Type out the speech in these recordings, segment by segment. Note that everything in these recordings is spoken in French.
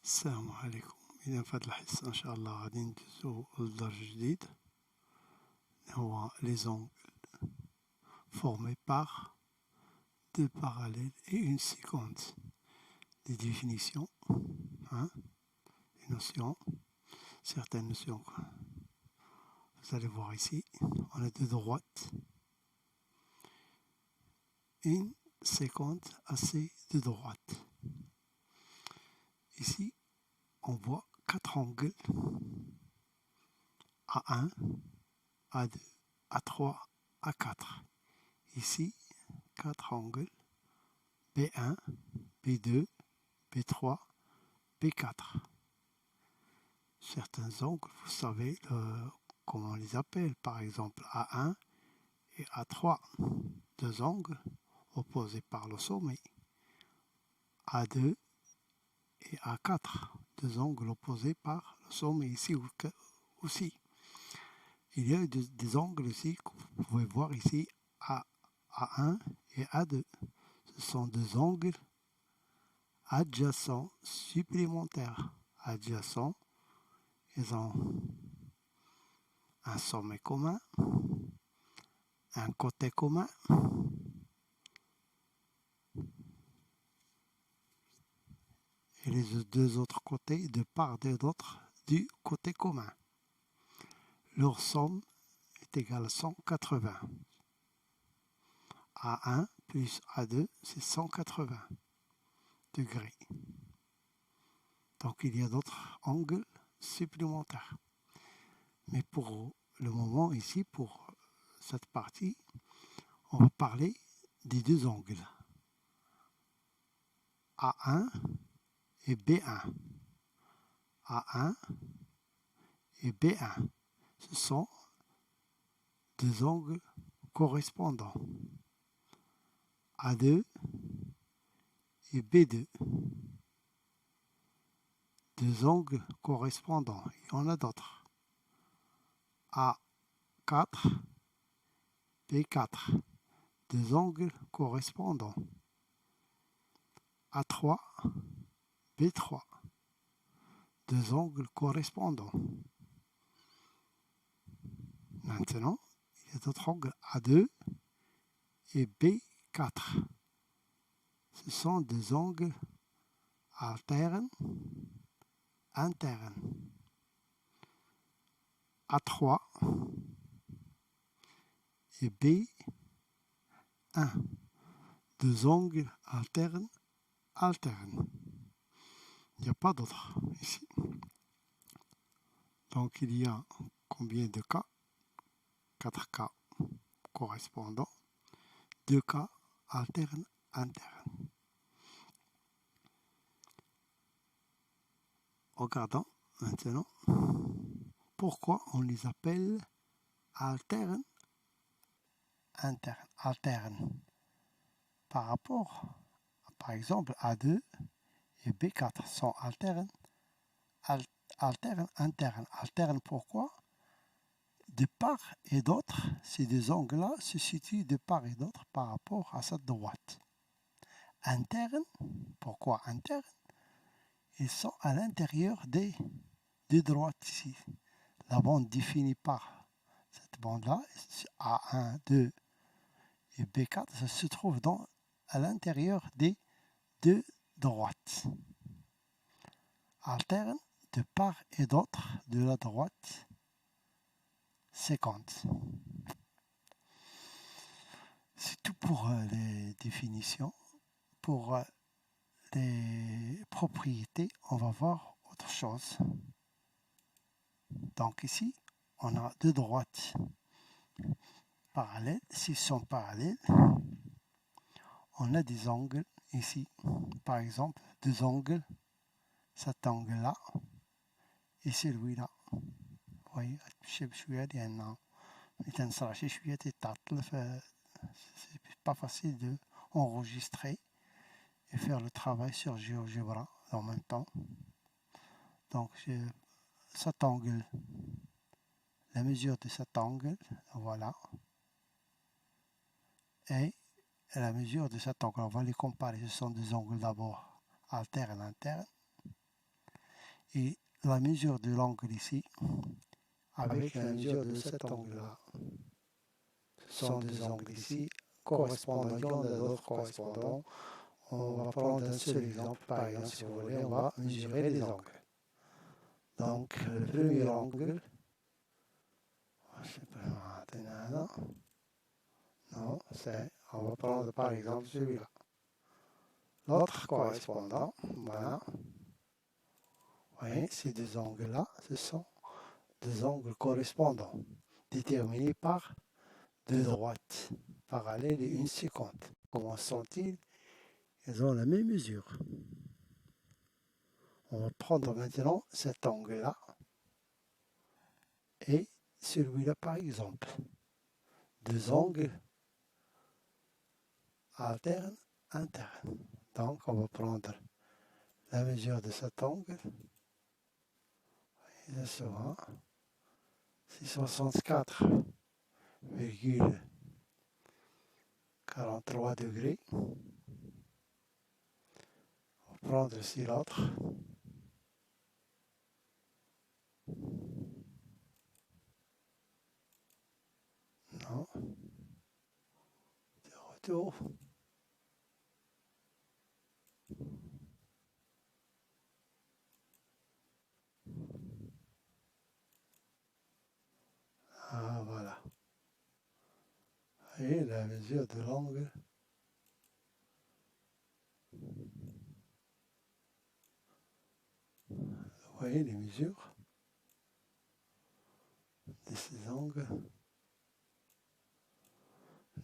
السلام عليكم. إذا في هذه الحصة إن شاء الله غادي ندوزو لدرس جديد هو les angles formés par deux parallèles et une séquence. Des définitions, des notions, certaines notions. Vous allez voir ici, on a de droite, une séquence assez de droite. Ici, on voit quatre angles A1, A2, A3, A4. Ici, quatre angles B1, B2, B3, B4. Certains angles, vous savez comment on les appelle, par exemple A1 et A3, deux angles opposés par le sommet. A2 et A4, deux angles opposés par le sommet ici aussi. Il y a des angles aussi que vous pouvez voir ici, A1 et A2. Ce sont deux angles adjacents supplémentaires. Adjacents, ils ont un sommet commun, un côté commun, et les deux autres côtés de part et d'autre du côté commun. Leur somme est égale à 180. A1 plus A2, c'est 180 degrés. Donc il y a d'autres angles supplémentaires. Mais pour le moment ici, pour cette partie, on va parler des deux angles. A1 et B1. A1 et B1. Ce sont deux angles correspondants. A2 et B2. Deux angles correspondants. Il y en a d'autres. A4, B4. Deux angles correspondants. A3, B3. Deux angles correspondants. Maintenant, il y a d'autres angles A2 et B4. Ce sont des angles alternes, internes. A3 et B1. Deux angles alternes, alternes. Il n'y a pas d'autres ici. Donc il y a combien de cas? 4 cas correspondants, 2 cas alternes, internes. Regardons maintenant pourquoi on les appelle alternes, internes, alternes. Par rapport, par exemple, A2 et B4 sont alternes, alternes, internes. Alternes pourquoi? De part et d'autre, ces deux angles-là se situent de part et d'autre par rapport à cette droite. Interne, pourquoi interne? Ils sont à l'intérieur des deux droites ici. La bande définie par cette bande-là, A1, 2 et B4, ça se trouve à l'intérieur des deux droites. Alterne de part et d'autre de la droite 50. C'est tout pour les définitions. Pour les propriétés, on va voir autre chose. Donc ici, on a deux droites parallèles. S'ils sont parallèles, on a des angles ici. Par exemple, deux angles, cet angle-là et celui-là. Vous voyez, c'est pas facile d'enregistrer et faire le travail sur GeoGebra en même temps. Donc, cet angle, la mesure de cet angle, voilà, et la mesure de cet angle, on va les comparer. Ce sont deux angles d'abord alternes, internes. et la mesure de l'angle ici avec la mesure de cet angle-là. Ce sont deux angles ici correspondants, il y en a d'autres correspondants. On va prendre un seul exemple, par exemple, si vous voulez, on va mesurer les angles. Donc, le premier angle, je sais pas, non, on va prendre par exemple celui-là. L'autre correspondant, voilà. Vous voyez, ces deux angles-là, ce sont deux angles correspondants, déterminés par deux droites parallèles et une séquente. Comment sont-ils? Ils ont la même mesure. On va prendre maintenant cet angle-là et celui-là par exemple. Deux angles alternes, internes. Donc on va prendre la mesure de cet angle. Et ça sera 64,43 degrés. On va prendre ici l'autre. Non. De retour. Ah, voilà. Et la mesure de l'angle. Vous voyez les mesures de ces angles.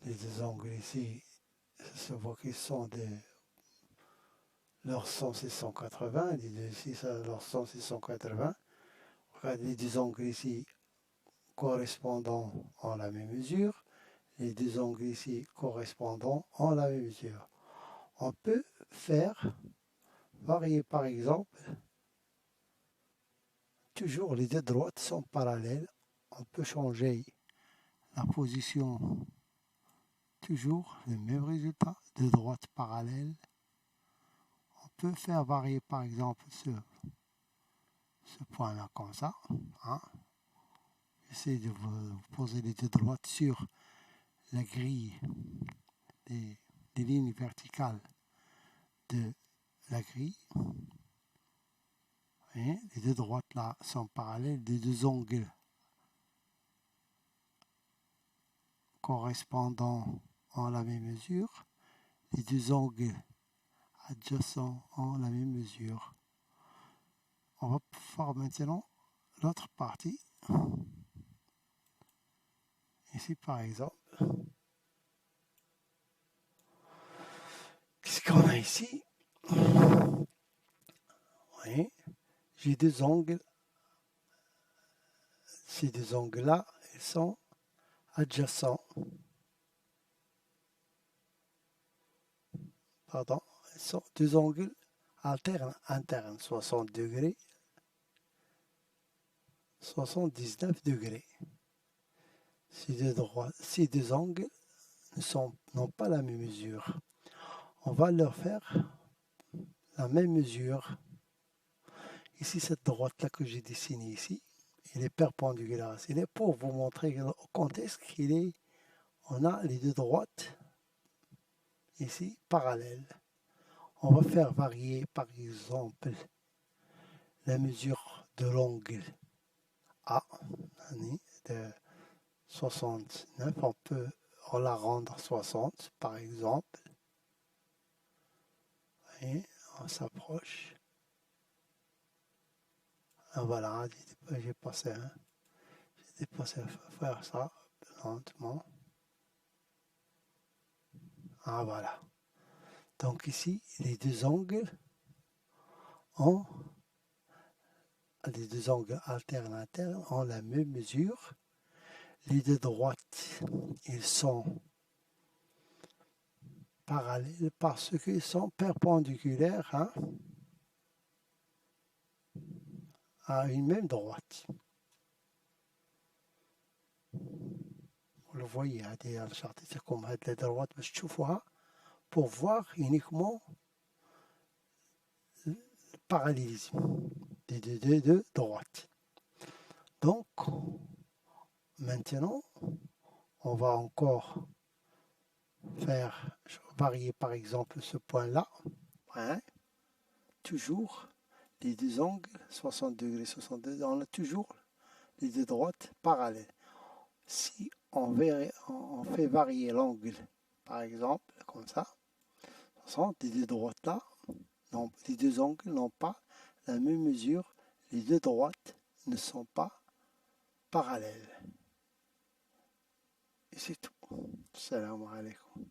Les deux angles ici, se voit qu'ils sont leur sens c'est 180, les deux ici, leur sens c'est 180. Regardez, les deux angles ici correspondants ont la même mesure. Les deux angles ici correspondants ont la même mesure. On peut faire varier par exemple, toujours les deux droites sont parallèles. On peut changer la position, toujours le même résultat, deux droites parallèles. On peut faire varier par exemple ce point-là comme ça. Hein. J'essaie de vous poser les deux droites sur la grille des lignes verticales de la grille. Et les deux droites là sont parallèles, les deux angles correspondants ont la même mesure, les deux angles adjacents ont la même mesure. On va faire maintenant l'autre partie. Ici par exemple, qu'est-ce qu'on a ici? Oui, j'ai deux angles. Ces deux angles-là, ils sont adjacents. Pardon, ils sont deux angles alternes, internes, 60 degrés, 79 degrés. Ces deux angles n'ont pas la même mesure. On va leur faire la même mesure. Ici, cette droite-là que j'ai dessinée ici, elle est perpendiculaire. C'est pour vous montrer quand est-ce on a les deux droites ici parallèles. On va faire varier par exemple la mesure de l'angle A de 69. On la rendre 60 par exemple. Et on s'approche. Ah, voilà, j'ai passé à faire ça lentement. Ah voilà. Donc ici, les deux angles alternes ont la même mesure. Les deux droites, ils sont parallèles parce qu'ils sont perpendiculaires à une même droite. Vous le voyez, c'est comme les droites, pour voir uniquement le parallélisme. des deux droites. Donc, maintenant, on va encore varier par exemple ce point-là. Hein, toujours les deux angles, 60 degrés, 62, on a toujours les deux droites parallèles. Si on fait varier l'angle, par exemple, comme ça, les deux droites là, les deux angles n'ont pas la même mesure, les deux droites ne sont pas parallèles. Et c'est tout. Salam alaikum.